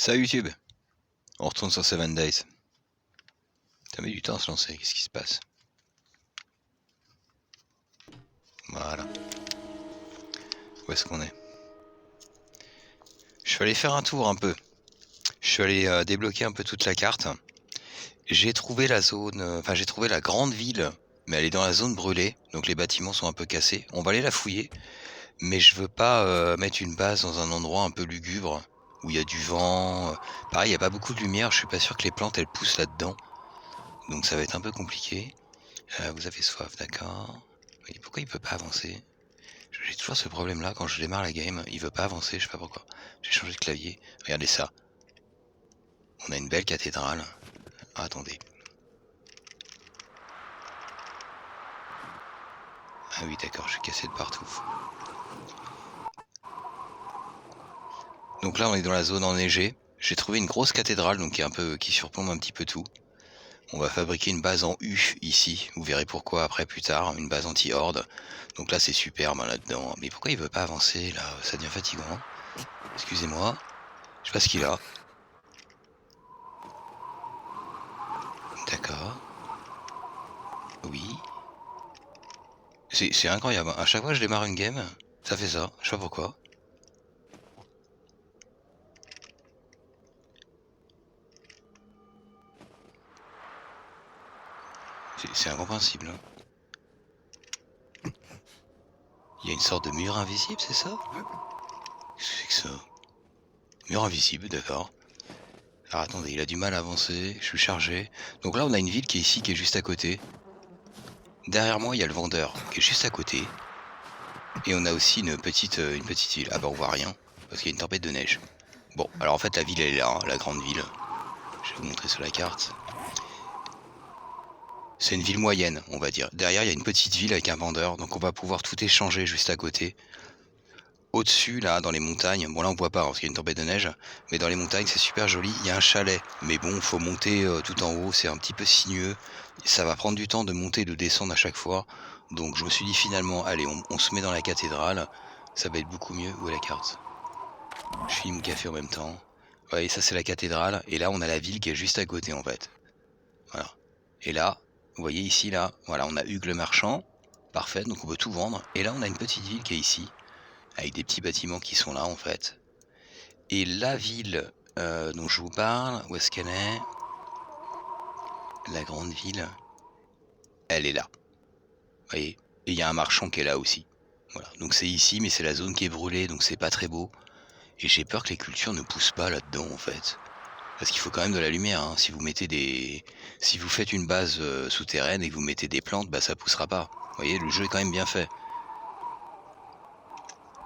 Salut YouTube, on retourne sur 7 Days. Ça met du temps à se lancer, qu'est-ce qui se passe? Voilà. Où est-ce qu'on est? Je suis allé faire un tour un peu. Je suis allé débloquer un peu toute la carte. J'ai trouvé la zone, enfin j'ai trouvé la grande ville, mais elle est dans la zone brûlée, donc les bâtiments sont un peu cassés. On va aller la fouiller, mais je veux pas mettre une base dans un endroit un peu lugubre, où il y a du vent. Pareil, il n'y a pas beaucoup de lumière, je suis pas sûr que les plantes elles poussent là-dedans. Donc ça va être un peu compliqué. Vous avez soif, d'accord. Et pourquoi il peut pas avancer? J'ai toujours ce problème là quand je démarre la game, il veut pas avancer, je sais pas pourquoi. J'ai changé de clavier. Regardez ça. On a une belle cathédrale. Ah, attendez. Ah oui d'accord, je suis cassé de partout. Donc là on est dans la zone enneigée. J'ai trouvé une grosse cathédrale donc qui surplombe un petit peu tout. On va fabriquer une base en U ici, vous verrez pourquoi après plus tard, une base anti-horde. Donc là c'est superbe là-dedans. Mais pourquoi il veut pas avancer là? Ça devient fatigant. Excusez-moi. Je sais pas ce qu'il a. D'accord. Oui. C'est incroyable. À chaque fois que je démarre une game, ça fait ça. Je sais pas pourquoi. C'est incompréhensible. Il y a une sorte de mur invisible, c'est ça? Qu'est-ce que c'est que ça? Mur invisible, d'accord. Alors attendez, il a du mal à avancer. Je suis chargé. Donc là, on a une ville qui est ici, qui est juste à côté. Derrière moi, il y a le vendeur qui est juste à côté. Et on a aussi une petite ville. Ah bah on voit rien, parce qu'il y a une tempête de neige. Bon, alors en fait la ville elle est là, hein, la grande ville. Je vais vous montrer sur la carte. C'est une ville moyenne, on va dire. Derrière, il y a une petite ville avec un vendeur, donc on va pouvoir tout échanger juste à côté. Au-dessus, là, dans les montagnes, bon là on voit pas hein, parce qu'il y a une tempête de neige, mais dans les montagnes c'est super joli, il y a un chalet. Mais bon, faut monter tout en haut, c'est un petit peu sinueux. Ça va prendre du temps de monter et de descendre à chaque fois. Donc je me suis dit finalement, allez, on se met dans la cathédrale, ça va être beaucoup mieux. Où est la carte? Je finis mon café en même temps. Ouais, et ça c'est la cathédrale, et là on a la ville qui est juste à côté en fait. Voilà. Et là, vous voyez ici, là, voilà, on a Hugues le marchand. Parfait, donc on peut tout vendre. Et là, on a une petite ville qui est ici, avec des petits bâtiments qui sont là, en fait. Et la ville dont je vous parle, où est-ce qu'elle est? La grande ville, elle est là. Vous voyez? Et il y a un marchand qui est là aussi. Voilà, donc c'est ici, mais c'est la zone qui est brûlée, donc c'est pas très beau. Et j'ai peur que les cultures ne poussent pas là-dedans, en fait. Parce qu'il faut quand même de la lumière, hein. Si vous faites une base souterraine et que vous mettez des plantes, bah ça poussera pas. Vous voyez, le jeu est quand même bien fait.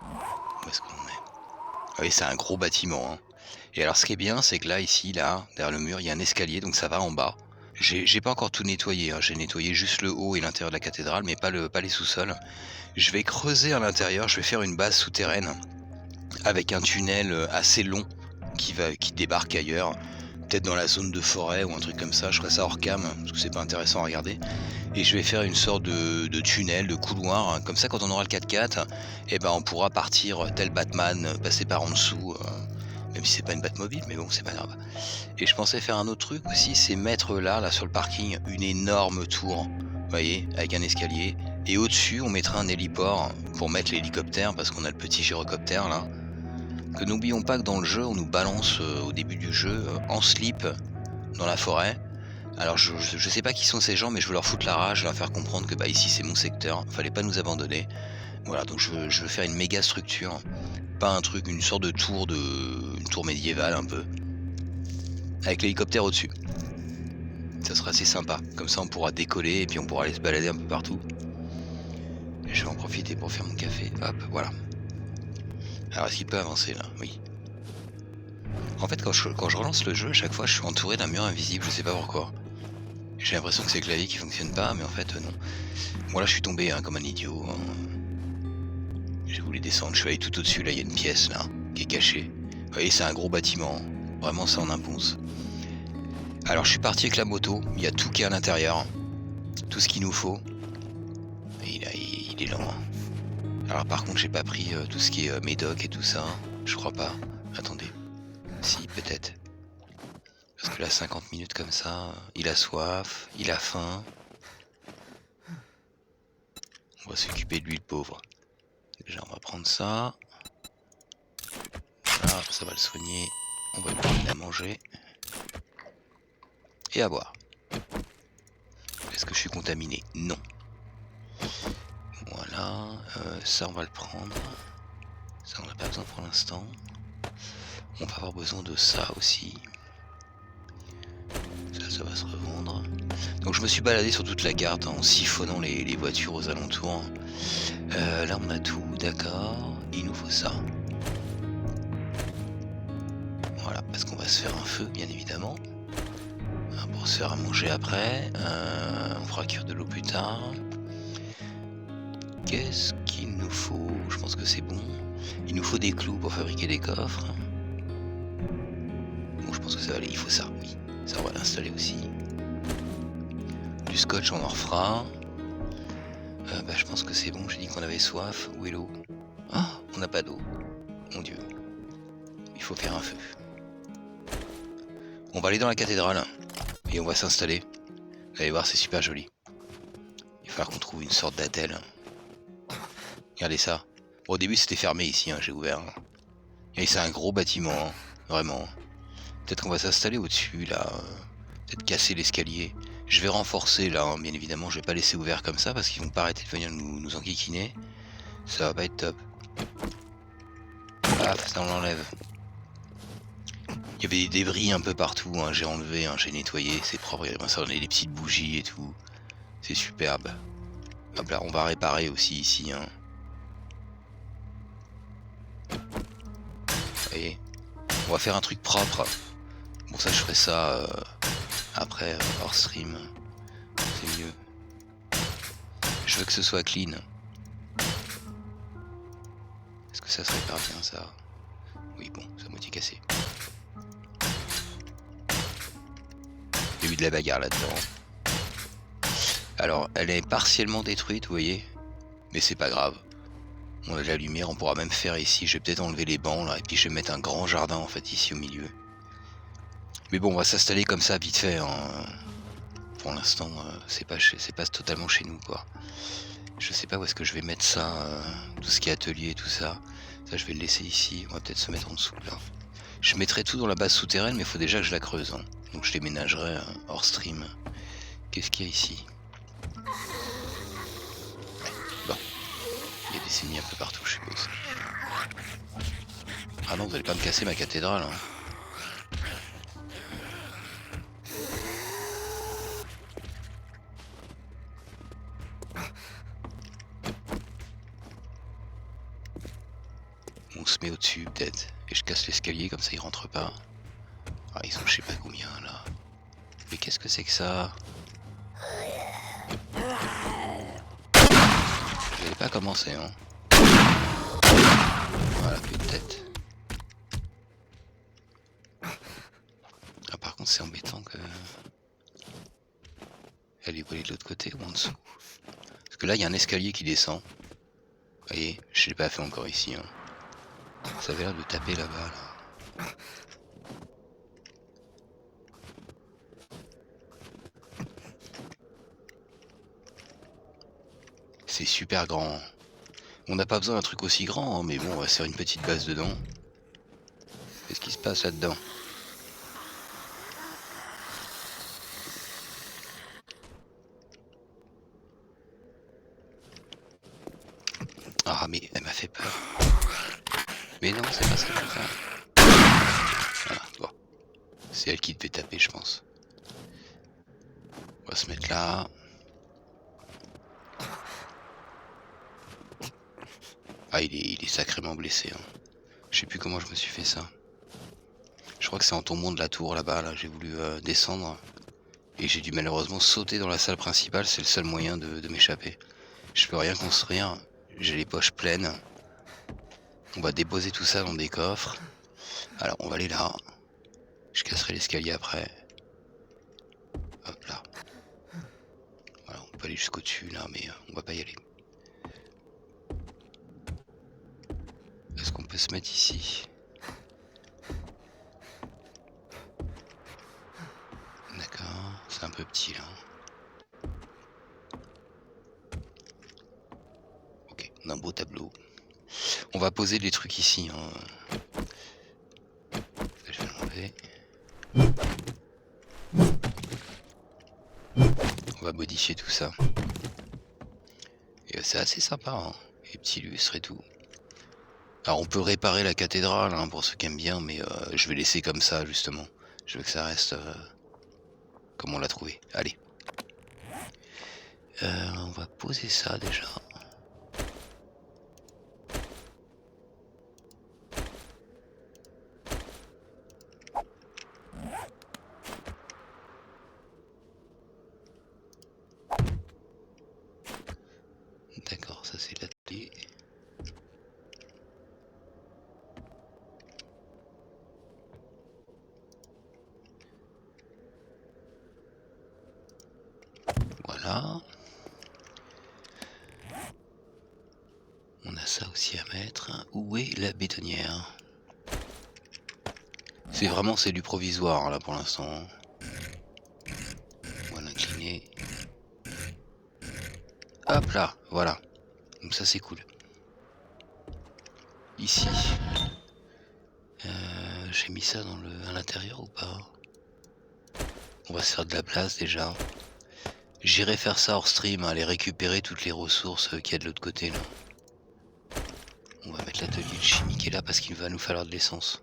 Où est-ce qu'on est? Ah oui, c'est un gros bâtiment, hein. Et alors ce qui est bien, c'est que là, ici, là, derrière le mur, il y a un escalier, donc ça va en bas. J'ai pas encore tout nettoyé, hein. J'ai nettoyé juste le haut et l'intérieur de la cathédrale, mais pas les sous-sols. Je vais creuser à l'intérieur, je vais faire une base souterraine avec un tunnel assez long qui débarque ailleurs. Peut-être dans la zone de forêt ou un truc comme ça, je ferai ça hors cam, parce que c'est pas intéressant à regarder. Et je vais faire une sorte de tunnel, de couloir, hein. Comme ça quand on aura le 4x4, et ben on pourra partir tel Batman, passer par en dessous, même si c'est pas une Batmobile, mais bon c'est pas grave. Et je pensais faire un autre truc aussi, c'est mettre là sur le parking, une énorme tour, vous voyez, avec un escalier. Et au-dessus on mettra un héliport pour mettre l'hélicoptère, parce qu'on a le petit gyrocoptère là. Que n'oublions pas que dans le jeu, on nous balance au début du jeu en slip dans la forêt. Alors je sais pas qui sont ces gens, mais je veux leur foutre la rage, leur faire comprendre que bah ici c'est mon secteur, fallait pas nous abandonner. Voilà, donc je veux faire une méga structure, pas un truc, une sorte de une tour médiévale un peu, avec l'hélicoptère au-dessus. Ça sera assez sympa, comme ça on pourra décoller et puis on pourra aller se balader un peu partout. Et je vais en profiter pour faire mon café, hop, voilà. Alors est-ce qu'il peut avancer là? Oui. En fait quand je relance le jeu, à chaque fois je suis entouré d'un mur invisible, je sais pas pourquoi. J'ai l'impression que c'est le clavier qui fonctionne pas, mais en fait non. Bon là je suis tombé hein, comme un idiot. J'ai voulu descendre, je suis allé tout au-dessus, là il y a une pièce là, qui est cachée. Vous voyez c'est un gros bâtiment, vraiment ça en impose. Alors je suis parti avec la moto, il y a tout qui est à l'intérieur, tout ce qu'il nous faut. Et il est lent. Hein. Alors par contre j'ai pas pris tout ce qui est médoc et tout ça, je crois pas. Attendez. Si, peut-être. Parce que là 50 minutes comme ça, il a soif, il a faim. On va s'occuper de lui, le pauvre. Déjà on va prendre ça. Voilà, ça va le soigner. On va lui donner à manger. Et à boire. Est-ce que je suis contaminé? Non. Voilà, ça on va le prendre. Ça on n'a pas besoin pour l'instant. On va avoir besoin de ça aussi. Ça va se revendre. Donc je me suis baladé sur toute la carte en siphonnant les voitures aux alentours. Là on a tout, d'accord. Il nous faut ça. Voilà, parce qu'on va se faire un feu, bien évidemment. Pour se faire à manger après. On fera cuire de l'eau plus tard. Qu'est-ce qu'il nous faut? Je pense que c'est bon. Il nous faut des clous pour fabriquer des coffres. Bon, je pense que ça va aller. Il faut ça, oui. Ça, on va l'installer aussi. Du scotch, on en refera. Je pense que c'est bon. J'ai dit qu'on avait soif. Où est l'eau? Ah, on n'a pas d'eau. Mon Dieu. Il faut faire un feu. On va aller dans la cathédrale. Et on va s'installer. Vous allez voir, c'est super joli. Il va falloir qu'on trouve une sorte d'attelle. Regardez ça. Bon, au début, c'était fermé ici. Hein, j'ai ouvert. Et c'est un gros bâtiment. Hein, vraiment. Peut-être qu'on va s'installer au-dessus, là. Peut-être casser l'escalier. Je vais renforcer, là, hein, bien évidemment. Je vais pas laisser ouvert comme ça, parce qu'ils vont pas arrêter de venir nous enquiquiner. Ça va pas être top. Paf, ça on l'enlève. Il y avait des débris un peu partout, hein. J'ai enlevé, hein, j'ai nettoyé, c'est propre. Il y a des petites bougies et tout. C'est superbe. Hop là, on va réparer aussi ici. Hein. Vous voyez, on va faire un truc propre. Bon, ça, je ferai ça après, hors stream. C'est mieux. Je veux que ce soit clean. Est-ce que ça se répare bien, ça? Oui, bon, c'est à moitié cassé. Il y a eu de la bagarre là-dedans. Alors, elle est partiellement détruite, vous voyez. Mais c'est pas grave. On a de la lumière, on pourra même faire ici. Je vais peut-être enlever les bancs, là. Et puis je vais mettre un grand jardin, en fait, ici au milieu. Mais bon, on va s'installer comme ça, vite fait. Hein. Pour l'instant, c'est pas totalement chez nous, quoi. Je sais pas où est-ce que je vais mettre ça. Tout ce qui est atelier et tout ça. Ça, je vais le laisser ici. On va peut-être se mettre en dessous, là. Je mettrai tout dans la base souterraine, mais il faut déjà que je la creuse. Hein. Donc je déménagerai hors stream. Qu'est-ce qu'il y a ici? Bon. Il y a des signes un peu partout, je suppose. Ah non, vous allez pas me casser ma cathédrale. Hein. On se met au-dessus, peut-être. Et je casse l'escalier, comme ça ils rentrent pas. Ah, ils sont je sais pas combien, là. Mais qu'est-ce que c'est que ça? Je vais pas commencer, hein. Voilà, plus de tête. Ah, par contre, c'est embêtant que... Elle est volée de l'autre côté ou en dessous? Parce que là, il y a un escalier qui descend. Vous voyez, je l'ai pas fait encore ici, hein. Ça avait l'air de taper là-bas, là. C'est super grand. On n'a pas besoin d'un truc aussi grand, hein, mais bon, on va se faire une petite base dedans. Qu'est-ce qui se passe là-dedans? Ah, mais elle m'a fait peur. Mais non, c'est pas ça que je veux faire. Voilà, bon. C'est elle qui devait taper, je pense. On va se mettre là. Ah, il est sacrément blessé. Hein. Je sais plus comment je me suis fait ça. Je crois que c'est en tombant de la tour là-bas. Là, j'ai voulu descendre. Et j'ai dû malheureusement sauter dans la salle principale. C'est le seul moyen de m'échapper. Je peux rien construire. J'ai les poches pleines. On va déposer tout ça dans des coffres. Alors, on va aller là. Je casserai l'escalier après. Hop là. Voilà, on peut aller jusqu'au dessus là, mais on va pas y aller. Est-ce qu'on peut se mettre ici? c'est un peu petit là. Ok, on a un beau tableau. On va poser des trucs ici. Hein. Je vais l'enlever. On va modifier tout ça. Et c'est assez sympa, hein. Les petits lustres et tout. Alors on peut réparer la cathédrale hein, pour ceux qui aiment bien, mais je vais laisser comme ça justement. Je veux que ça reste comme on l'a trouvé. Allez. On va poser ça déjà. D'accord, ça c'est la clé. Voilà. On a ça aussi à mettre. Où est la bétonnière? C'est vraiment c'est du provisoire là pour l'instant. On va l'incliner. Hop là, voilà. Donc ça c'est cool. Ici. J'ai mis ça à l'intérieur ou pas? On va se faire de la place déjà. J'irai faire ça hors stream, aller récupérer toutes les ressources qu'il y a de l'autre côté là. On va mettre l'atelier de chimie qui est là parce qu'il va nous falloir de l'essence.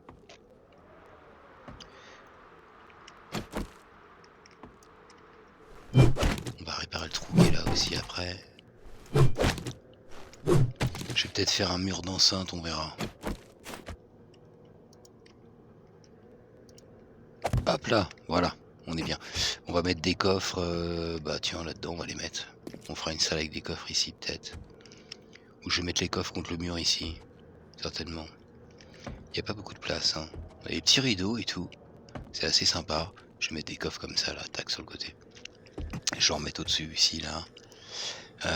On va réparer le trou qui est là aussi après. Je vais peut-être faire un mur d'enceinte, on verra. Hop là, voilà, on est bien. On va mettre des coffres, bah tiens là-dedans on va les mettre. On fera une salle avec des coffres ici peut-être. Ou je vais mettre les coffres contre le mur ici, certainement. Il n'y a pas beaucoup de place, hein. Il y a des petits rideaux et tout. C'est assez sympa. Je vais mettre des coffres comme ça là, tac sur le côté. Je vais en remettre au-dessus ici là.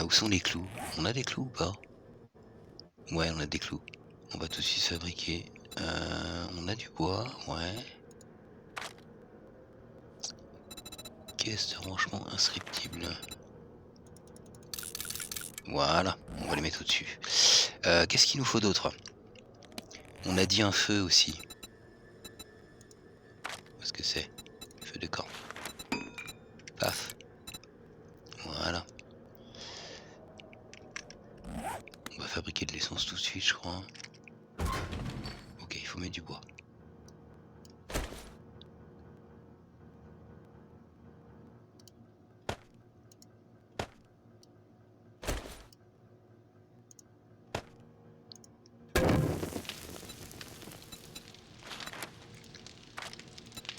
Où sont les clous? On a des clous ou pas? Ouais, on a des clous. On va tout de suite fabriquer. On a du bois, ouais. Caisse de rangement inscriptible. Voilà, on va les mettre au-dessus. Qu'est-ce qu'il nous faut d'autre? On a dit un feu aussi. Qu'est-ce que c'est? Feu de camp. Paf. Voilà. On va fabriquer de l'essence tout de suite, je crois. Ok, il faut mettre du bois.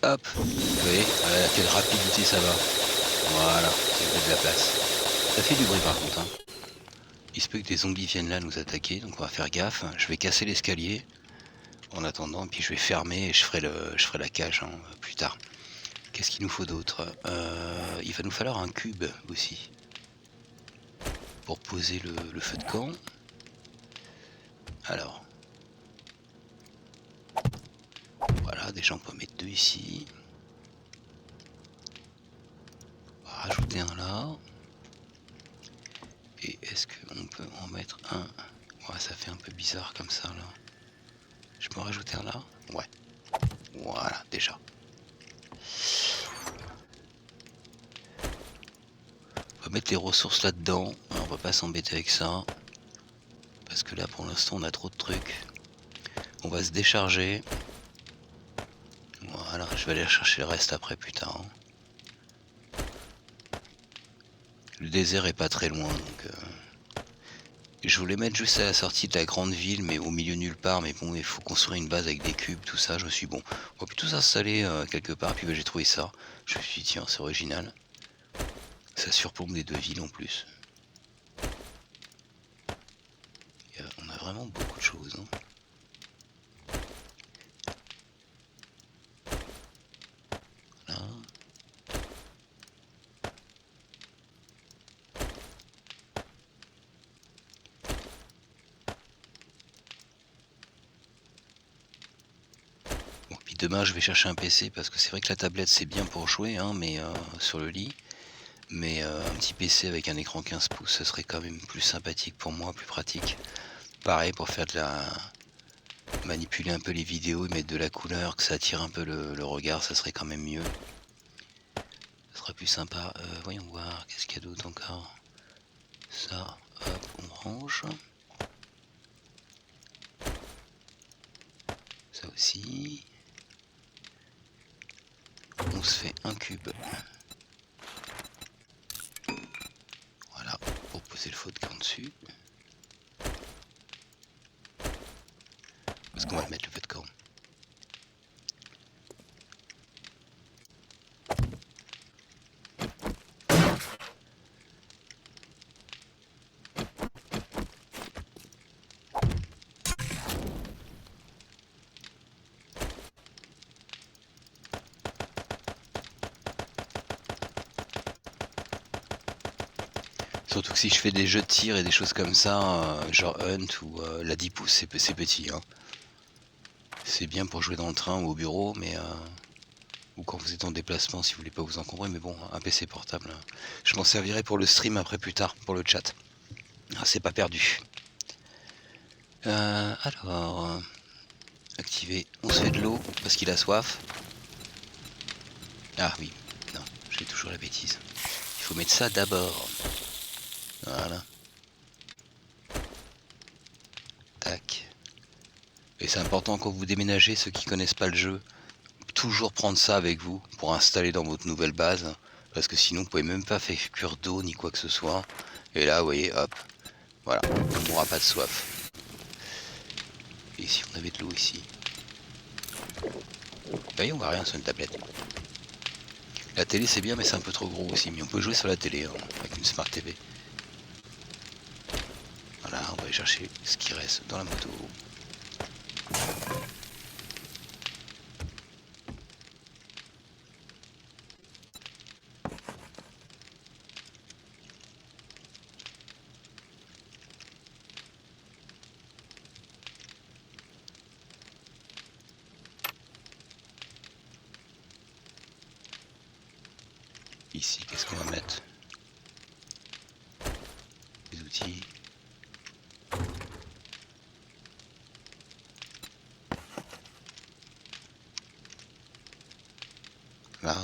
Hop, vous voyez, à quelle rapidité ça va. Voilà, ça fait de la place. Ça fait du bruit par contre. Hein. Il se peut que des zombies viennent là nous attaquer, donc on va faire gaffe. Je vais casser l'escalier en attendant, puis je vais fermer et je ferai la cage hein, plus tard. Qu'est-ce qu'il nous faut d'autre? Il va nous falloir un cube aussi. Pour poser le feu de camp. Alors. Voilà, déjà on peut mettre 2 ici. On va rajouter un là. Et est-ce qu'on peut en mettre un? Ouais, ça fait un peu bizarre comme ça là. Je peux en rajouter un là? Ouais. Voilà, déjà. On va mettre les ressources là-dedans. On va pas s'embêter avec ça. Parce que là pour l'instant on a trop de trucs. On va se décharger. Voilà, je vais aller chercher le reste après plus tard. Hein. Le désert est pas très loin donc... Je voulais mettre juste à la sortie de la grande ville, mais au milieu nulle part. Mais bon, il faut construire une base avec des cubes, tout ça. Je me suis dit, bon, on va plutôt s'installer quelque part. Puis bah, j'ai trouvé ça. Je me suis dit, tiens, c'est original. Ça surplombe les deux villes en plus. On a vraiment beaucoup de choses. Hein. Là. Puis demain je vais chercher un PC parce que c'est vrai que la tablette c'est bien pour jouer, hein, mais sur le lit. Mais un petit PC avec un écran 15 pouces, ça serait quand même plus sympathique pour moi, plus pratique. Pareil pour faire de la... manipuler un peu les vidéos et mettre de la couleur, que ça attire un peu le regard, ça serait quand même mieux. Ça sera plus sympa. Voyons voir, qu'est-ce qu'il y a d'autre encore. Ça, hop, on range. Ça aussi. On se fait un cube. Voilà, pour poser le vodka en dessus. Parce qu'on va mettre le vodka. Surtout que si je fais des jeux de tir et des choses comme ça, genre Hunt ou la 10 pouces, c'est petit. Hein. C'est bien pour jouer dans le train ou au bureau, mais ou quand vous êtes en déplacement si vous voulez pas vous encombrer. Mais bon, un PC portable, je m'en servirai pour le stream après plus tard, pour le chat. Ah, c'est pas perdu. Alors, activer. On se fait de l'eau parce qu'il a soif. Ah oui, non, je fais toujours la bêtise. Il faut mettre ça d'abord. Voilà. Tac. Et c'est important quand vous déménagez, ceux qui connaissent pas le jeu, toujours prendre ça avec vous pour installer dans votre nouvelle base. Parce que sinon, vous pouvez même pas faire cuire d'eau ni quoi que ce soit. Et là, vous voyez, hop. Voilà, on n'aura pas de soif. Et si on avait de l'eau ici. Vous voyez, on voit rien sur une tablette. La télé c'est bien mais c'est un peu trop gros aussi, mais on peut jouer sur la télé hein, avec une Smart TV. Voilà, on va aller chercher ce qui reste dans la moto. Ici, qu'est-ce qu'on va mettre? Les outils. Là,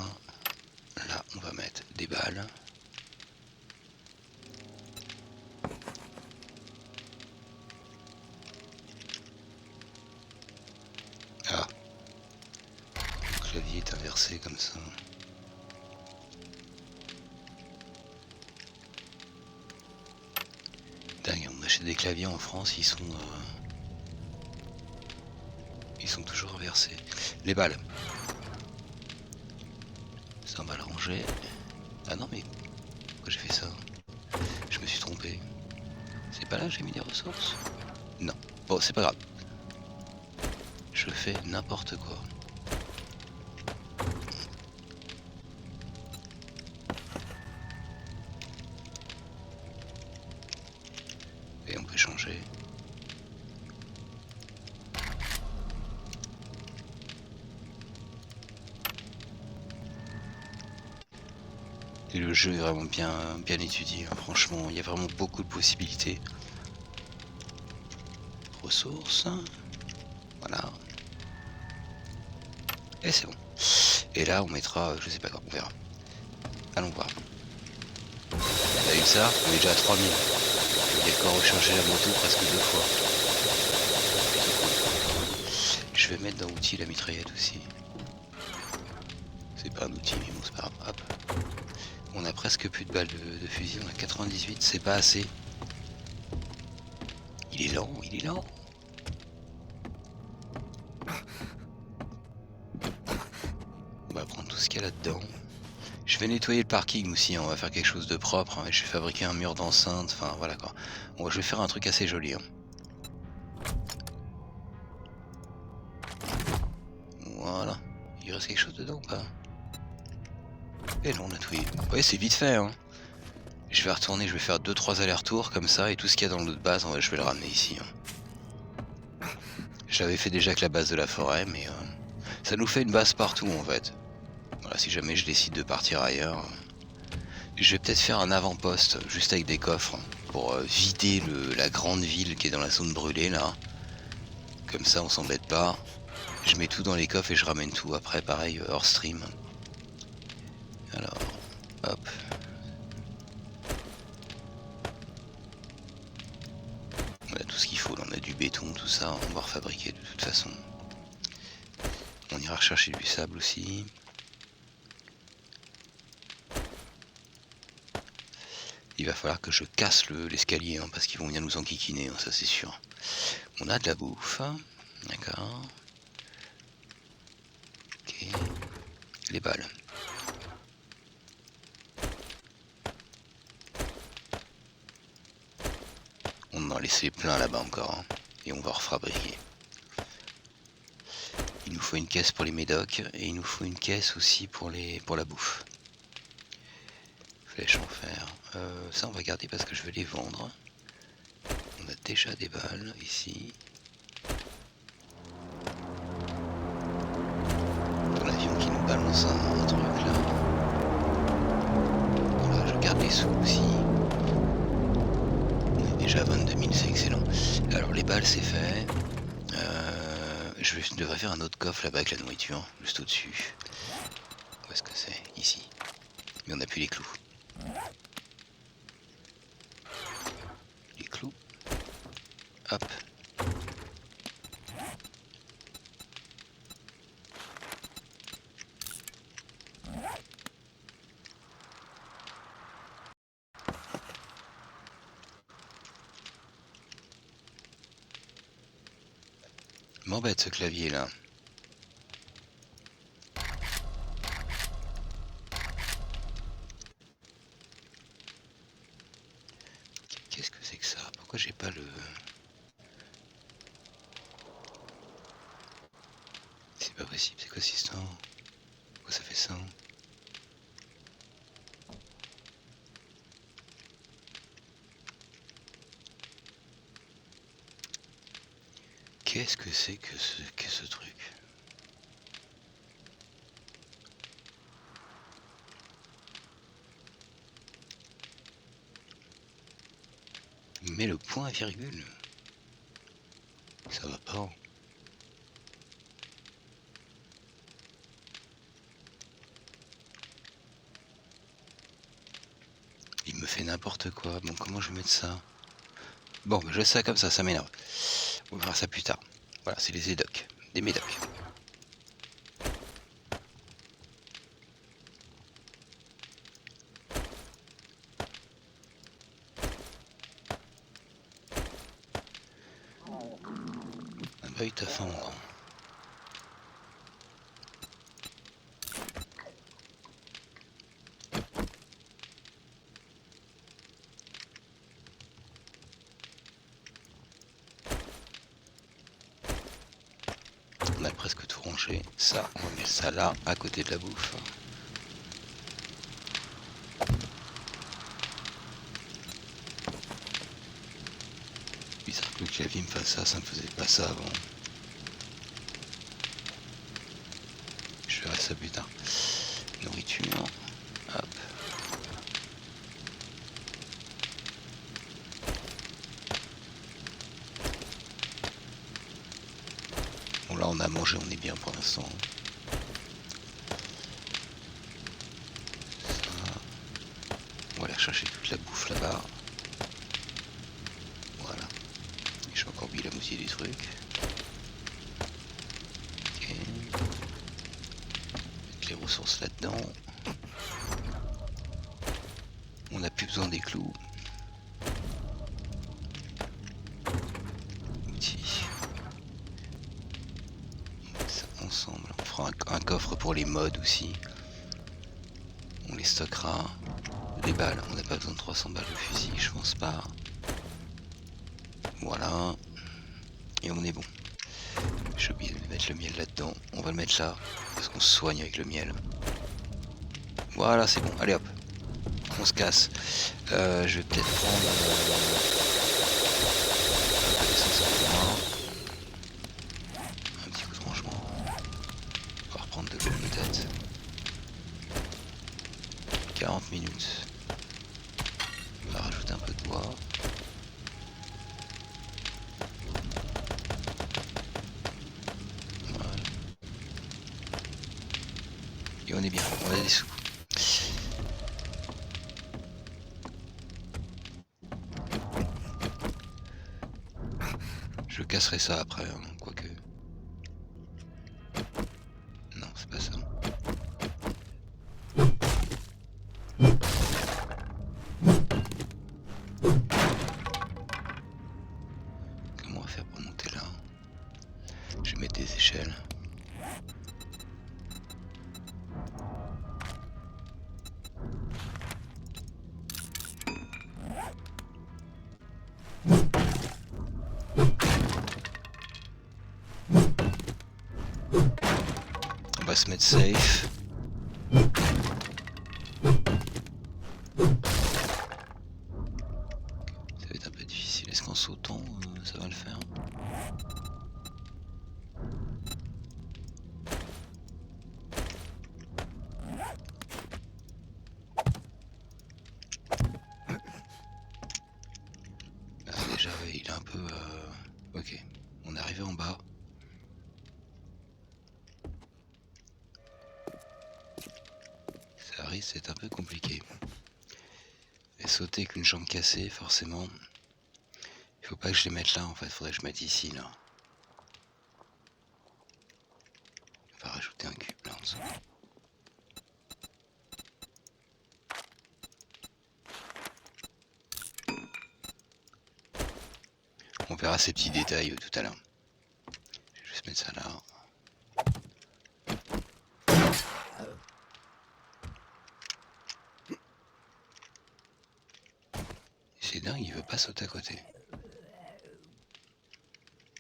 on va mettre des balles. Ah, le clavier est inversé comme ça. Dingue, on achète des claviers en France, ils sont toujours inversés. Les balles. Ça on va le ranger. Ah non mais pourquoi j'ai fait ça? Je me suis trompé. C'est pas là que j'ai mis des ressources? Non. Bon, c'est pas grave. Je fais n'importe quoi. Et on peut changer. Et le jeu est vraiment bien étudié, hein. Franchement, il y a vraiment beaucoup de possibilités. Ressources. Voilà. Et c'est bon. Et là, on mettra, je sais pas quoi, on verra. Allons voir. T'as vu ça? On est déjà à 3000. Il y a encore recharger la moto presque 2 fois. Je vais mettre dans l'outil la mitraillette aussi. C'est pas un outil, mais bon, c'est pas grave. Hop. On a presque plus de balles de fusil, on a 98, c'est pas assez. Il est lent, il est lent. On va prendre tout ce qu'il y a là-dedans. Je vais nettoyer le parking aussi, hein. On va faire quelque chose de propre. Hein. Je vais fabriquer un mur d'enceinte, enfin voilà quoi. Bon, je vais faire un truc assez joli. Hein. Voilà. Il reste quelque chose dedans ou pas? Et là on a tout. Ouais, c'est vite fait. Hein. Je vais retourner, je vais faire 2-3 allers-retours comme ça, et tout ce qu'il y a dans l'autre base, je vais le ramener ici. Hein. Je l'avais fait déjà avec la base de la forêt, mais Ça nous fait une base partout en fait. Voilà, si jamais je décide de partir ailleurs. Je vais peut-être faire un avant-poste juste avec des coffres pour vider la grande ville qui est dans la zone brûlée là. Comme ça on s'embête pas. Je mets tout dans les coffres et je ramène tout après, pareil hors stream. Alors, hop. On a tout ce qu'il faut, on a du béton, tout ça, on va refabriquer de toute façon. On ira rechercher du sable aussi. Il va falloir que je casse l'escalier, hein, parce qu'ils vont venir nous enquiquiner, hein, ça c'est sûr. On a de la bouffe, d'accord. Ok, les balles. On en a laissé plein là-bas encore, hein, et on va refabriquer. Il nous faut une caisse pour les médocs, et il nous faut une caisse aussi pour la bouffe. Flèche en fer. Ça on va garder parce que je vais les vendre. On a déjà des balles ici. Ton avion qui nous balance un truc là. Voilà, je garde les sous aussi. On est déjà à 22 000, c'est excellent. Alors les balles c'est fait. Je devrais faire un autre coffre là-bas avec la nourriture, juste au-dessus. Où est-ce que c'est? Ici. Mais on n'a plus les clous. Les clous. Hop. M'embête ce clavier là. Qu'est-ce que c'est que ça? Pourquoi j'ai pas le... C'est pas possible, c'est quoi cette histoire? Pourquoi ça fait ça? Qu'est-ce que c'est que ce truc? Mais le point virgule, ça va pas. Il me fait n'importe quoi. Bon, comment je vais mettre ça? Bon, je laisse ça comme ça m'énerve. On verra ça plus tard. Voilà, c'est les édocs, des médocs. Ah bah oui, t'as faim encore. On a presque tout rangé. Ça, on va mettre ça là, à côté de la bouffe. Bizarre que le clavier me fasse ça, ça me faisait pas ça avant. Je verrai ça plus tard. Nourriture. Hop. Bon là on a mangé, on est bien pour l'instant. On va aller chercher toute la bouffe là-bas. Voilà. Et j'ai encore mis la moitié des trucs. Ok. Mettre les ressources là-dedans. On n'a plus besoin des clous. Outils. Ça ensemble. On fera un coffre pour les mods aussi. On les stockera. Les balles, on n'a pas besoin de 300 balles de fusil, je pense pas. Voilà. Et on est bon. J'ai oublié de mettre le miel là-dedans. On va le mettre là, parce qu'on se soigne avec le miel. Voilà, c'est bon. Allez hop. On se casse. Je vais peut-être prendre... un peu d'essence en moins. Un petit coup de rangement. reprendre de l'eau peut-être. 40 minutes. On va rajouter un peu de bois. Voilà. Et on est bien, on a des sous. Je casserai ça après, hein, quoique. Non, c'est pas ça. Comment on va faire pour monter là? Je vais mettre des échelles. On va se mettre safe. Ça va être un peu difficile. Est-ce qu'en sautant, ça va le faire? Ah, déjà, ouais, il est un peu... Ok, on est arrivé en bas. Ça risque d'être un peu compliqué. Et sauter avec une jambe cassée, forcément. Il faut pas que je les mette là, en fait. Faudrait que je mette ici, là. On va rajouter un cube là en dessous. On verra ces petits détails tout à l'heure. Je vais juste mettre ça là. C'est dingue, il veut pas sauter à côté.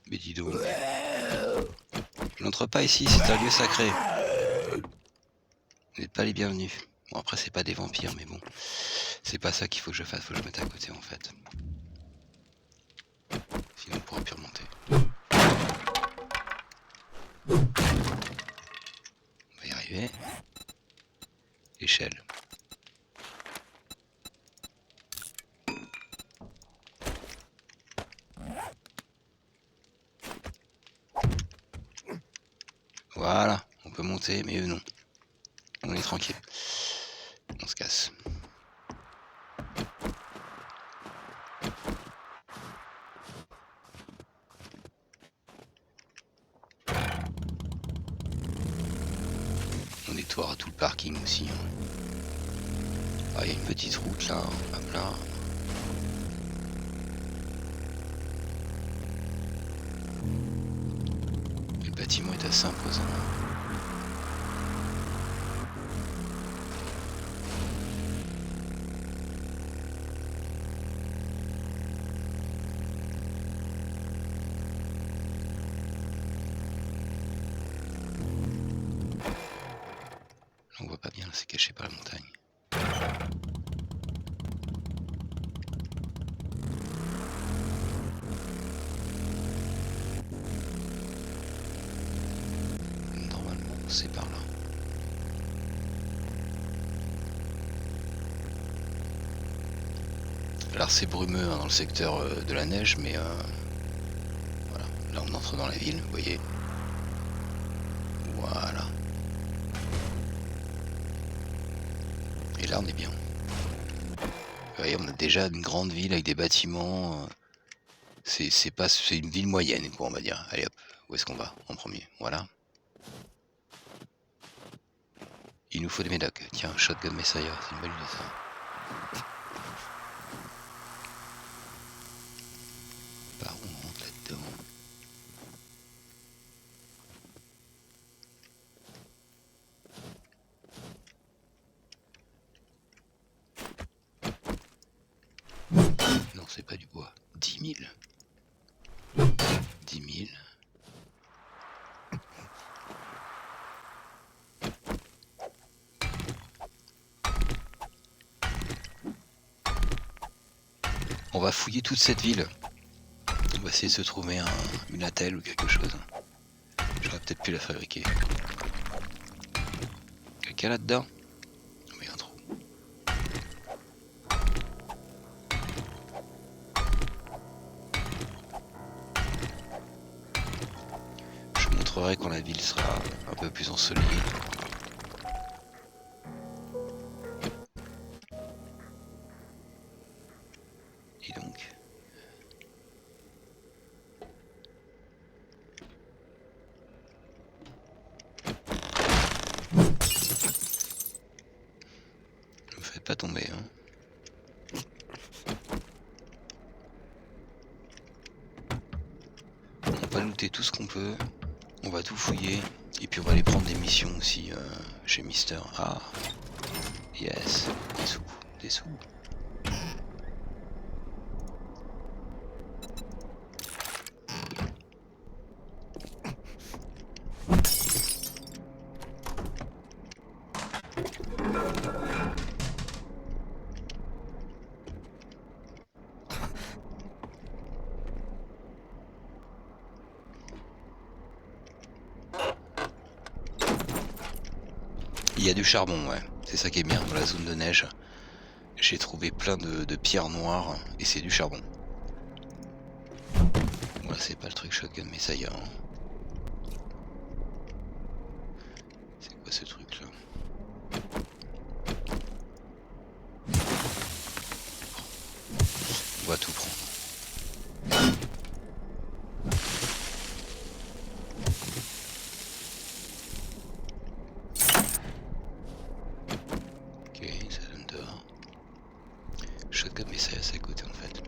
Mais dis donc. Je n'entre pas ici, c'est un lieu sacré. Vous n'êtes pas les bienvenus. Bon, après, c'est pas des vampires, mais bon. C'est pas ça qu'il faut que je fasse, faut que je mette à côté en fait. Sinon, on pourra plus remonter. On va y arriver. Échelle. Voilà, on peut monter, mais eux non. On est tranquille. On se casse. On nettoiera tout le parking aussi. Hein. Ah, il y a une petite route là, hop là. Le bâtiment est assez imposant. On voit pas bien, c'est caché par la montagne. Normalement, c'est par là. Alors c'est brumeux hein, dans le secteur de la neige, mais voilà. Là on entre dans la ville, vous voyez. Voilà. Et là on est bien. Vous voyez, on a déjà une grande ville avec des bâtiments. C'est une ville moyenne, quoi, on va dire. Allez hop, où est-ce qu'on va en premier? Voilà. Il nous faut des médocs. Tiens, Shotgun Messiah, c'est une bonne idée ça. Par où on rentre là-dedans? Non, c'est pas du bois. 10 000. 10 000. On va fouiller toute cette ville. On va essayer de se trouver une attelle ou quelque chose. J'aurais peut-être pu la fabriquer. qu'il y a là-dedans? Mais il y a un trou. Je vous montrerai quand la ville sera un peu plus ensoleillée. Et donc... Ne me faites pas tomber, hein. On va looter tout ce qu'on peut. On va tout fouiller. Et puis on va aller prendre des missions aussi chez Mister. Ah, yes, des sous, des sous. Il y a du charbon, ouais. C'est ça qui est bien dans la zone de neige. J'ai trouvé plein de pierres noires et c'est du charbon. Voilà, c'est pas le truc shotgun, mais ça y est. Hein. C'est quoi ce truc là? On va tout prendre. Ok, ça donne dehors. Shotgun, mais ça c'est à côté en fait.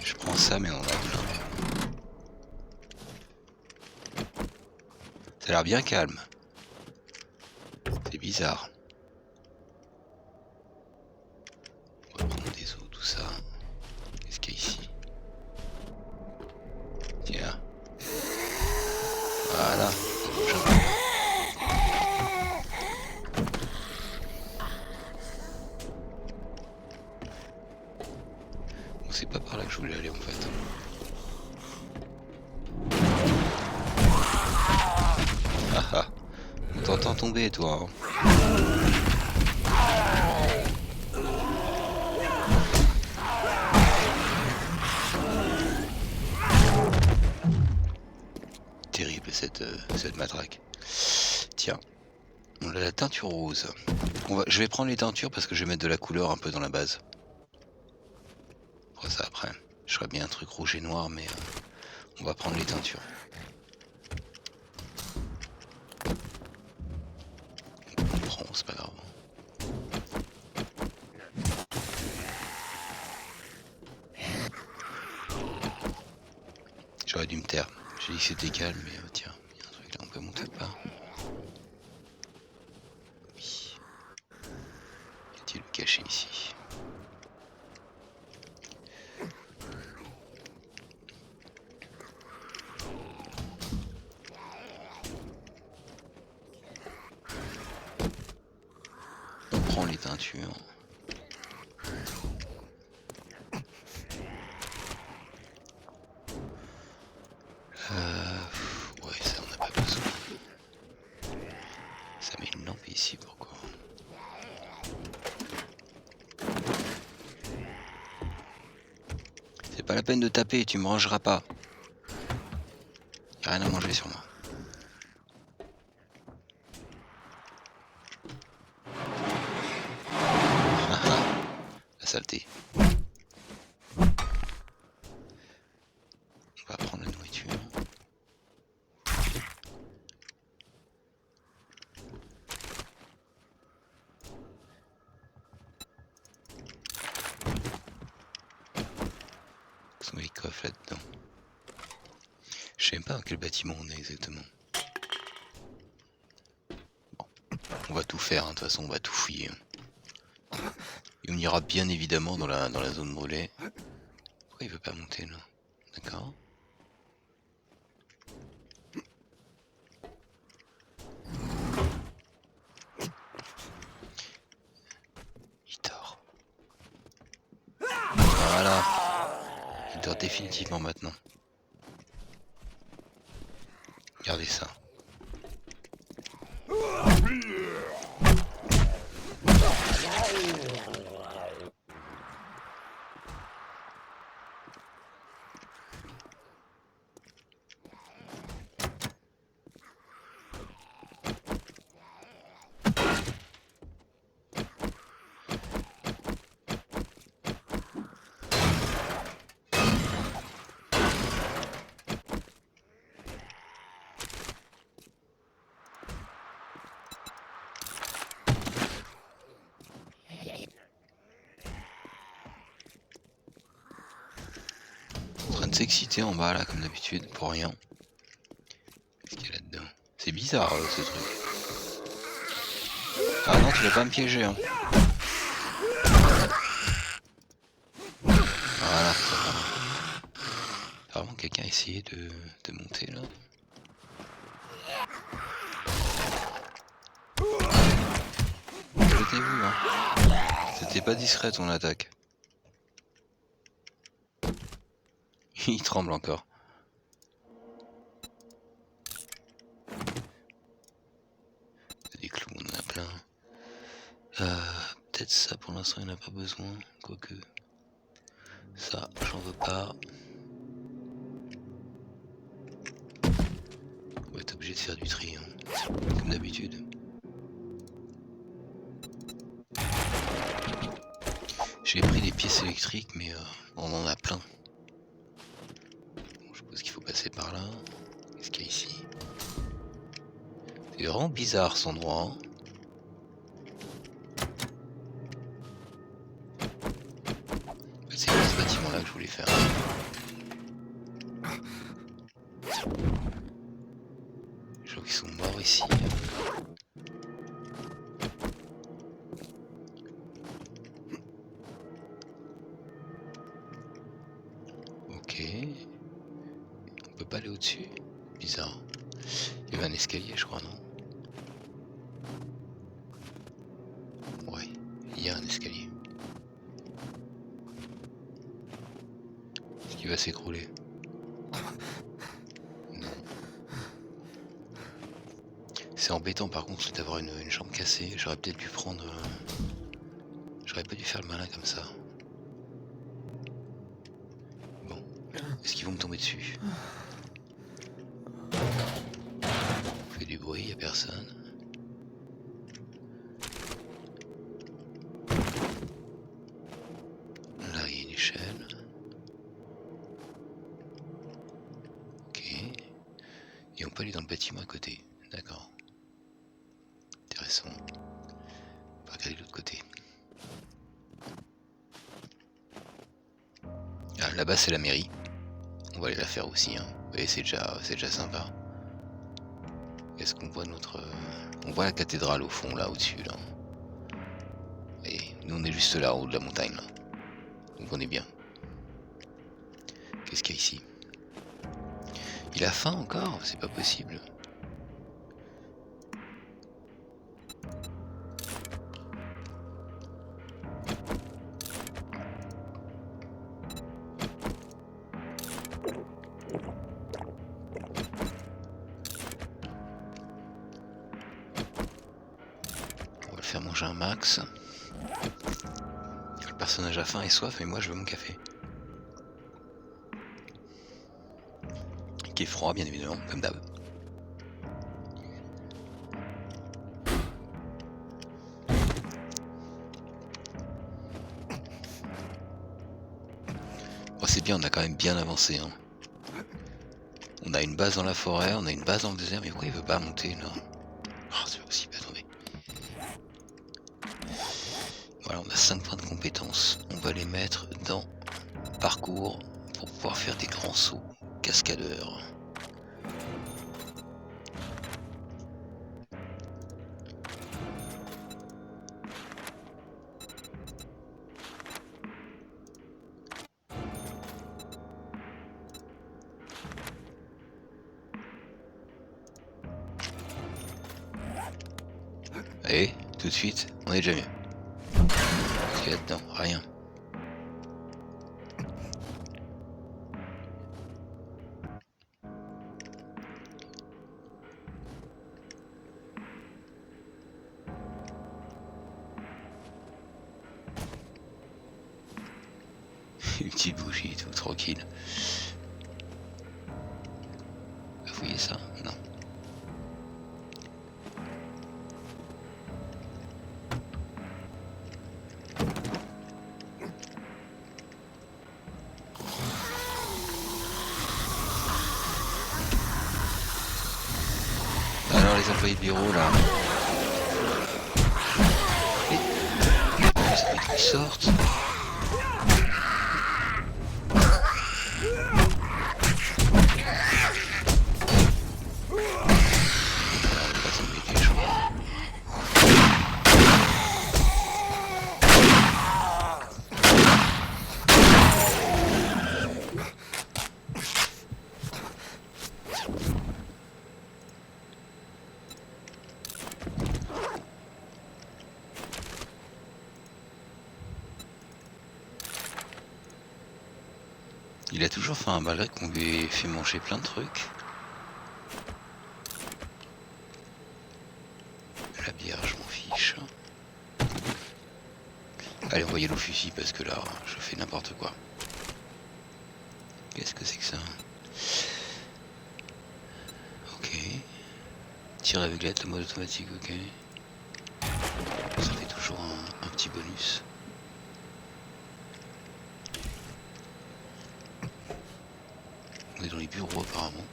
Je prends ça, mais on en a plein. Ça a l'air bien calme. C'est bizarre. On va prendre des os, tout ça. Qu'est-ce qu'il y a ici? Tiens. Voilà. Bon, c'est pas par là que je voulais aller en fait. Ah ah. On t'entend tomber toi. Hein. Terrible cette matraque. Tiens, on a la teinture rose. Je vais prendre les teintures parce que je vais mettre de la couleur un peu dans la base. On fera ça après. Je ferais bien un truc rouge et noir, mais on va prendre les teintures. On prend, c'est pas grave. J'aurais dû me taire. J'ai dit que c'était calme, mais tiens, il y a un truc là, on peut monter ou pas? Oui. Y a-t-il caché ici? On prend les teintures. Ouais, ça on n'a pas besoin. Ça met une lampe ici, pourquoi? C'est pas la peine de taper, tu me rangeras pas. Y'a rien à manger sur moi. La saleté. On va prendre la nourriture. Sont les coffres là-dedans. Je sais même pas dans quel bâtiment on est exactement. Bon, on va tout faire, hein. De toute façon on va tout fouiller. Et on ira bien évidemment dans la zone brûlée. Pourquoi il veut pas monter là? D'accord. tu dors définitivement maintenant. Regardez ça. En train de s'exciter en bas là comme d'habitude pour rien. Qu'est-ce qu'il y a là-dedans? C'est bizarre ce truc. Ah non, tu vas pas me piéger hein. Voilà, ça va. Apparemment quelqu'un a essayé de monter là. Jetez-vous hein. C'était pas discret ton attaque. Il tremble encore. Des clous, on en a plein. Peut-être ça pour l'instant il n'y en a pas besoin. Quoique. Ça, j'en veux pas. On va être obligé de faire du tri, hein. Comme d'habitude. J'ai pris des pièces électriques, mais on en a plein. Bon, je suppose qu'il faut passer par là. Qu'est-ce qu'il y a ici? C'est vraiment bizarre cet endroit. Hein. C'est ce bâtiment là que je voulais faire. Les gens qui sont morts ici. Ok. On peut pas aller au-dessus. Bizarre. Il y avait un escalier je crois, non? Ouais, il y a un escalier. Est-ce qu'il va s'écrouler? Non. C'est embêtant par contre d'avoir une jambe cassée. J'aurais peut-être dû prendre... J'aurais pas dû faire le malin comme ça. Bon. Est-ce qu'ils vont me tomber dessus? On fait du bruit, y a personne. Là, il y a une échelle. Ok. Et on peut aller dans le bâtiment à côté. D'accord. Intéressant. On va regarder de l'autre côté. Ah, là-bas, c'est la mairie. On va aller la faire aussi. Hein. Vous voyez, c'est déjà sympa. Est-ce qu'on voit notre... On voit la cathédrale au fond, là, au-dessus, là. Et nous, on est juste là, en haut de la montagne, là. Donc on est bien. Qu'est-ce qu'il y a ici? Il a faim encore? C'est pas possible. On va le faire manger un max. Le personnage a faim et soif, mais moi je veux mon café. Qui est froid, bien évidemment, comme d'hab. Bon, c'est bien, on a quand même bien avancé. Hein. On a une base dans la forêt, on a une base dans le désert, mais pourquoi il veut pas monter là? Oh, c'est pas possible, attendez. Voilà, on a 5 points de compétences. On va les mettre dans parcours pour pouvoir faire des grands sauts cascadeurs. Allez, tout de suite, on est déjà mieux. Qu'est-ce qu'il y a dedans? Rien. Une petite bougie, tout tranquille. Vous voyez ça? Non. Alors les employés de bureau là. Ils sortent. Il a toujours faim, malgré qu'on lui ait fait manger plein de trucs. La bière, je m'en fiche. Allez, envoyez-le au fusil parce que là, je fais n'importe quoi. Qu'est-ce que c'est que ça? Ok. Tir aveuglette, le mode automatique, ok. Ça fait toujours un petit bonus. On est dans les bureaux apparemment.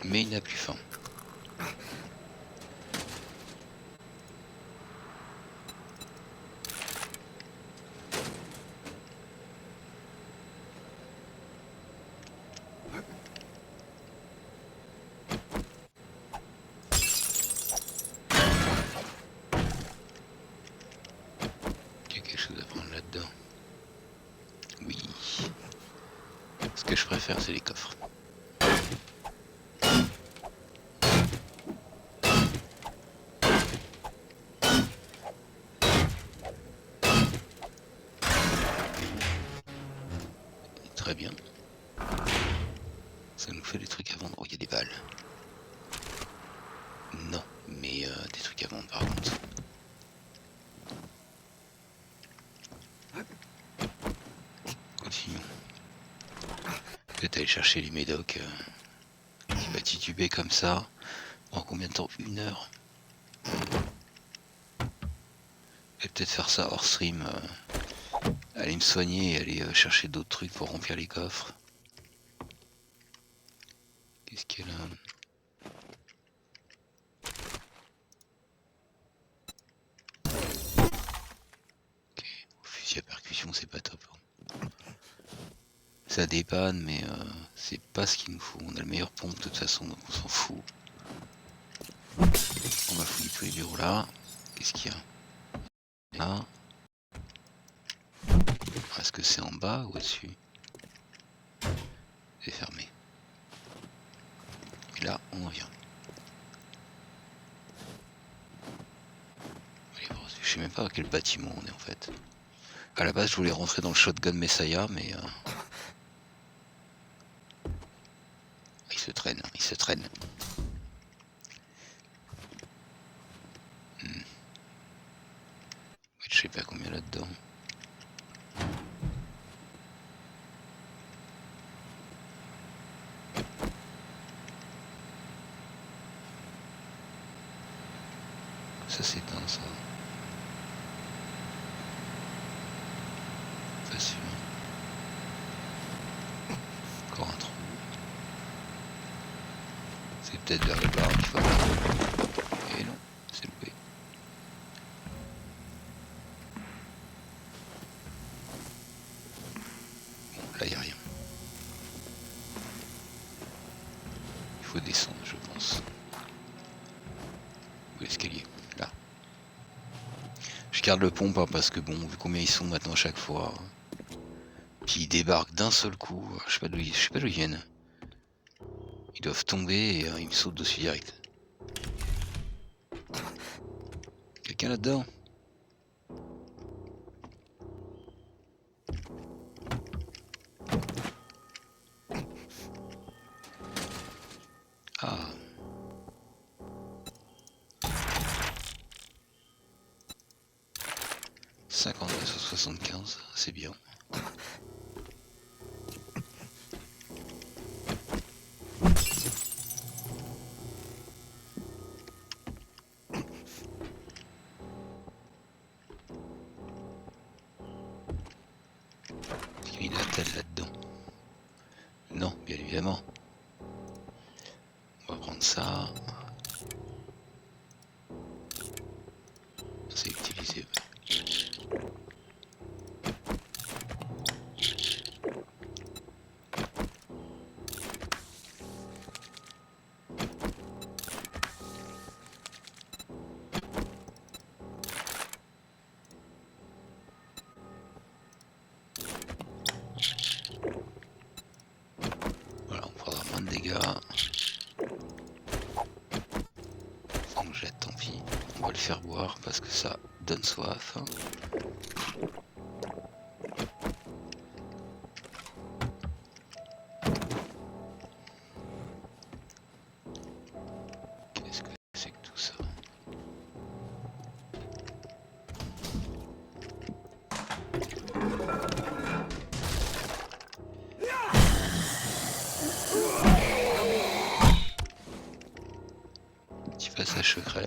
Mais il n'a plus faim. Il y a quelque chose à prendre là-dedans. Oui. Ce que je préfère, c'est les coffres. Très bien. Ça nous fait des trucs à vendre. Oh, il y a des balles. Non, mais des trucs à vendre par contre. Continuons. Peut-être aller chercher les médocs. Il va tituber comme ça. En combien de temps? 1 heure. Et peut-être faire ça hors stream. Aller me soigner et aller chercher d'autres trucs pour remplir les coffres. Qu'est-ce qu'il y a là? Ok, fusil à percussion, c'est pas top. Ça dépanne, mais c'est pas ce qu'il nous faut. On a le meilleur pompe de toute façon, donc on s'en fout. On va fouiller tous les bureaux là. Qu'est-ce qu'il y a là? Est-ce que c'est en bas ou au-dessus? C'est fermé. Et là, on vient. Je sais même pas à quel bâtiment on est en fait. À la base, je voulais rentrer dans le Shotgun Messiah, mais... il se traîne, il se traîne. Je sais pas combien là-dedans. Ça s'éteint, ça. Pas sûr. Encore un trou. C'est peut-être vers le bas qu'il faut aller. Et non, c'est loupé. Bon, là, il n'y a rien. Il faut descendre, je pense. Où est l'escalier? Là. Je garde le pompe hein, parce que bon, vu combien ils sont maintenant à chaque fois. Puis ils débarquent d'un seul coup. Je sais pas d'où ils viennent. Ils doivent tomber et ils me sautent dessus direct. Quelqu'un là-dedans? Ah. 52 sur 75, c'est bien. Il y a une attelle là-dedans. Non, bien évidemment. On va prendre ça. C'est utilisé. Voilà, on prendra moins de dégâts. On le jette, tant pis. On va le faire boire parce que ça donne soif. Qu'est-ce que c'est que tout ça? Petit passage secret.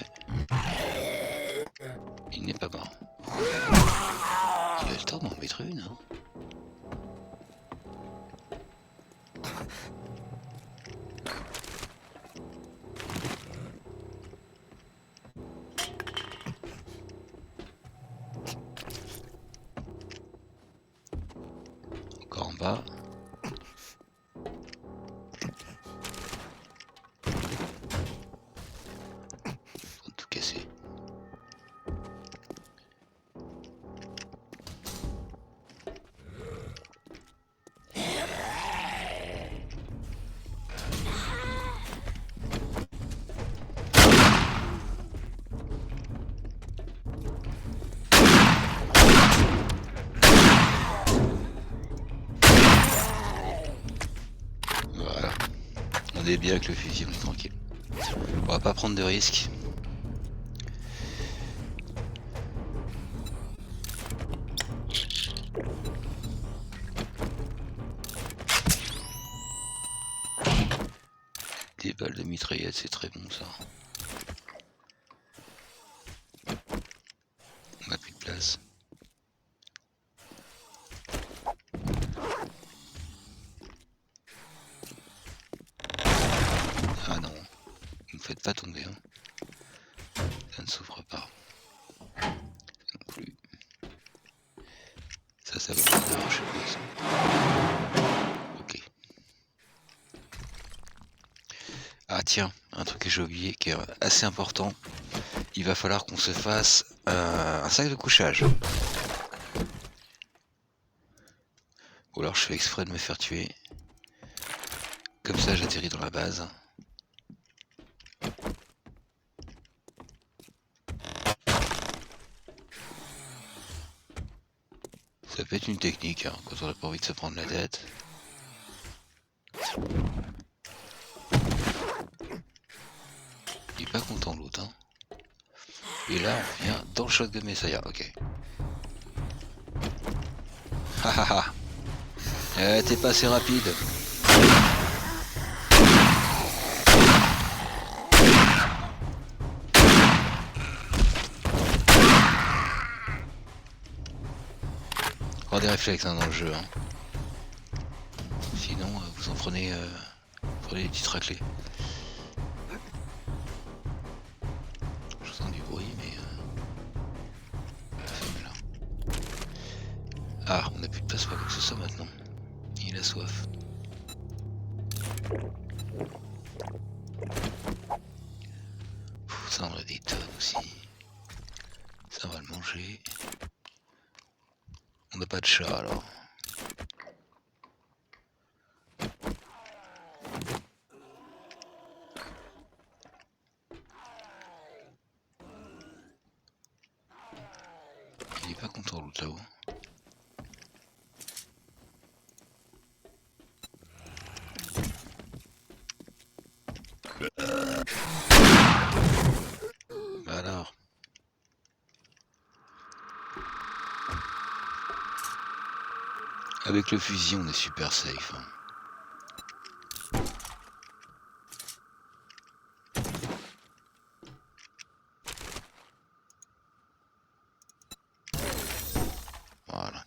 Il n'est pas mort. Il a le temps d'en mettre une, hein. Encore en bas. Faut tout casser. Voilà. On est bien avec le fusil, on est tranquille. On va pas prendre de risques. Des balles de mitraillette, c'est très bon ça. On n'a plus de place. Ah non, ne me faites pas tomber. Hein. Ça ne s'ouvre pas. Non plus. Ça va pas arracher le ça. Ok. Ah tiens, un truc que j'ai oublié qui est assez important. Il va falloir qu'on se fasse un sac de couchage. Ou alors je fais exprès de me faire tuer. Comme ça j'atterris dans la base. Ça peut être une technique hein, quand on n'a pas envie de se prendre la tête. Il est pas content l'autre. Hein. Et là on vient dans le shotgun Messiah, ok. Hahaha. T'es pas assez rapide. Encore des réflexes hein, dans le jeu. Hein. Sinon vous en prenez, prenez des petites raclées. Je sens du bruit mais... là. Ah, on n'a plus de place pour quoi que ce soit maintenant. Il a soif. Ça on a des tonnes aussi. Ça on va le manger. On n'a pas de chat alors. Il est pas content l'autre là-haut. Bah alors. Avec le fusil, on est super safe. Hein. Voilà.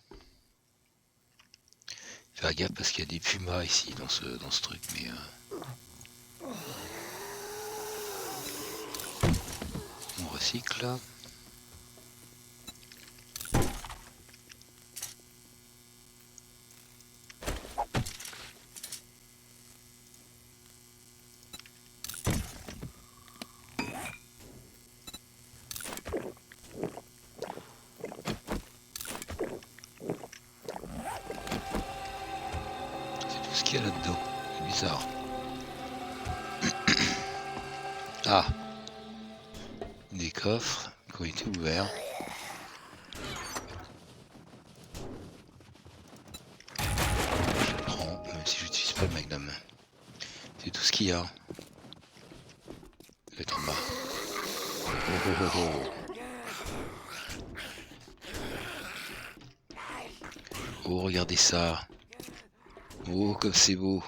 Faire gaffe parce qu'il y a des pumas ici dans ce truc, mais on recycle là. Ce qu'il y a là-dedans, c'est bizarre. Ah, des coffres qui ont été ouverts. Je le prends, même si je n'utilise pas le magnum. C'est tout ce qu'il y a. Il va être en bas. Oh oh oh oh. Oh, regardez ça. Oh, comme c'est beau.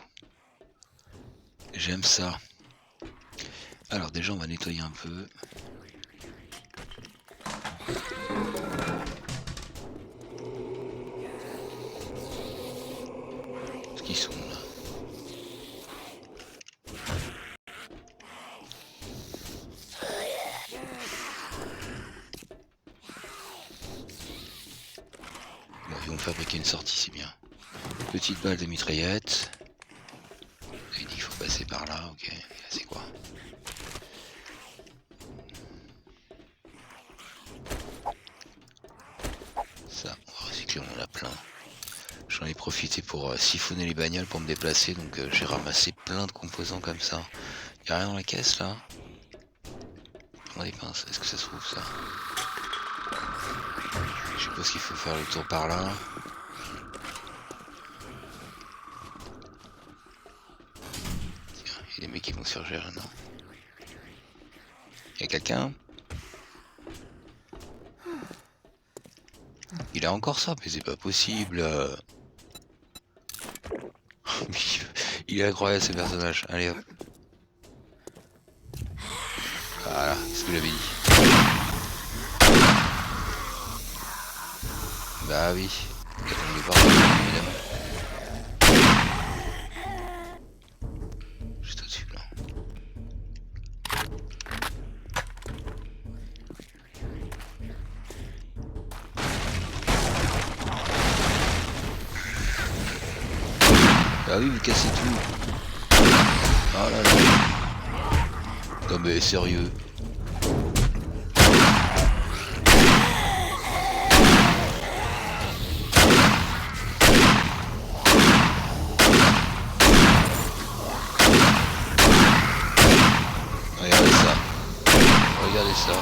J'aime ça. Alors déjà, on va nettoyer un peu. Ce qu'ils sont là. Bon, ils vont fabriquer une sortie, c'est bien. Petite balle de mitraillette. Il dit qu'il faut passer par là, ok. Là, c'est quoi? Ça, on va recycler, on en a plein. J'en ai profité pour siphonner les bagnoles pour me déplacer, donc j'ai ramassé plein de composants comme ça. Y'a rien dans la caisse là? Prends des pinces, est-ce que ça se trouve ça? Je suppose qu'il faut faire le tour par là. Tiens, il y a des mecs qui vont surgir là, non? Y'a quelqu'un? Il a encore ça, mais c'est pas possible. Il est incroyable ce personnage. Allez hop. Voilà, c'est ce que j'avais dit. Bah oui. On est parti, évidemment. Juste au-dessus là. Bah oui, vous cassez tout. Oh là là. Non mais sérieux. Regardez ça. Regardez ça.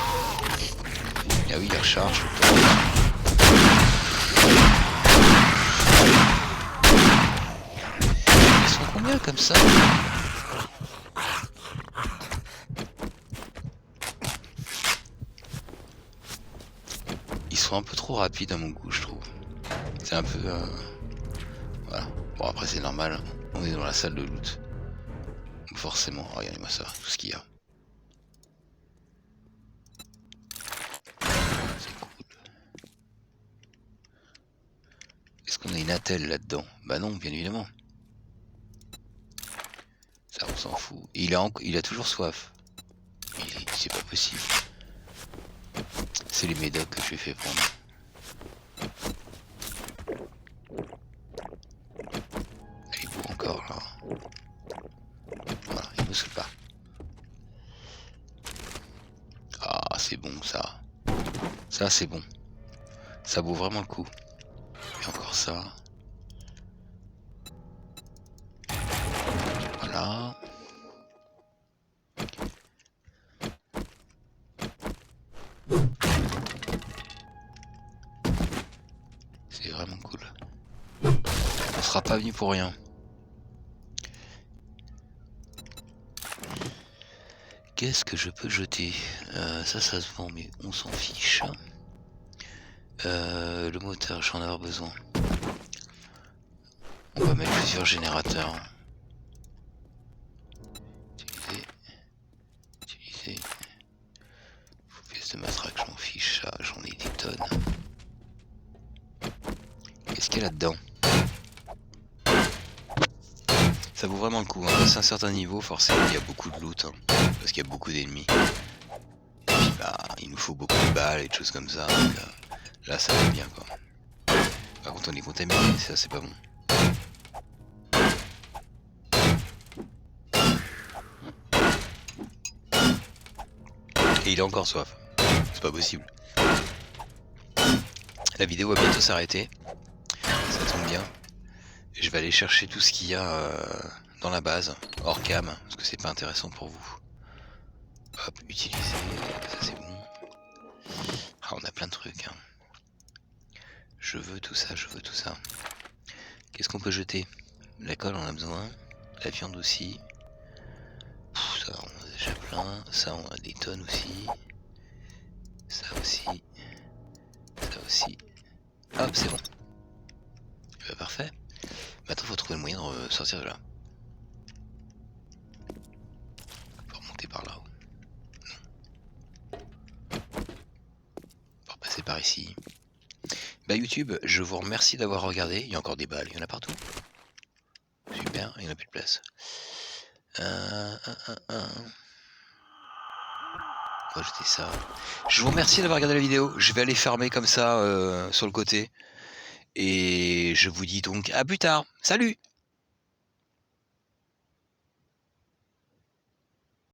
Ah oui, il recharge tout le temps. Ils sont combien comme ça? Ils sont un peu trop rapides à mon goût, je trouve. C'est un peu... Voilà. Bon, après c'est normal. On est dans la salle de loot. Donc forcément, regardez-moi ça, tout ce qu'il y a. C'est cool. Est-ce qu'on a une attelle là-dedans? Bah non, bien évidemment. Ça, on s'en fout. Et il a toujours soif. C'est pas possible. C'est les médocs que je lui ai fait prendre. Il boit encore là. Voilà, il me saoule pas. Ah, c'est bon ça. Ça, c'est bon. Ça vaut vraiment le coup. Et encore ça. Voilà. C'est vraiment cool. On sera pas venu pour rien. Qu'est-ce que je peux jeter? Ça se vend, mais on s'en fiche. Le moteur, j'en ai besoin. On va mettre plusieurs générateurs. Utiliser. Pièce de matraque, je m'en fiche, ça, j'en ai des tonnes. Qu'est-ce qu'il y a là-dedans? Ça vaut vraiment le coup, hein. C'est un certain niveau, forcément il y a beaucoup de loot, hein, parce qu'il y a beaucoup d'ennemis. Et puis bah, il nous faut beaucoup de balles et de choses comme ça, donc là ça va bien quoi. Par contre on est contaminé, ça c'est pas bon. Et il a encore soif, c'est pas possible. La vidéo va bientôt s'arrêter, ça tombe bien. Je vais aller chercher tout ce qu'il y a dans la base, hors cam, parce que c'est pas intéressant pour vous. Hop, utiliser, ça c'est bon. Ah, on a plein de trucs. Hein. Je veux tout ça, je veux tout ça. Qu'est-ce qu'on peut jeter? La colle, on a besoin. La viande aussi. Pff, ça, on a déjà plein. Ça, on a des tonnes aussi. Ça aussi. Ça aussi. Hop, c'est bon. Bah, parfait. Maintenant, faut trouver le moyen de sortir de là. Faut remonter par là-haut. Pour passer par ici. Bah YouTube, je vous remercie d'avoir regardé. Il y a encore des balles, il y en a partout. Super, il n'y en a plus de place. On va jeter ça. Je vous remercie d'avoir regardé la vidéo. Je vais aller farmer comme ça sur le côté. Et je vous dis donc à plus tard. Salut!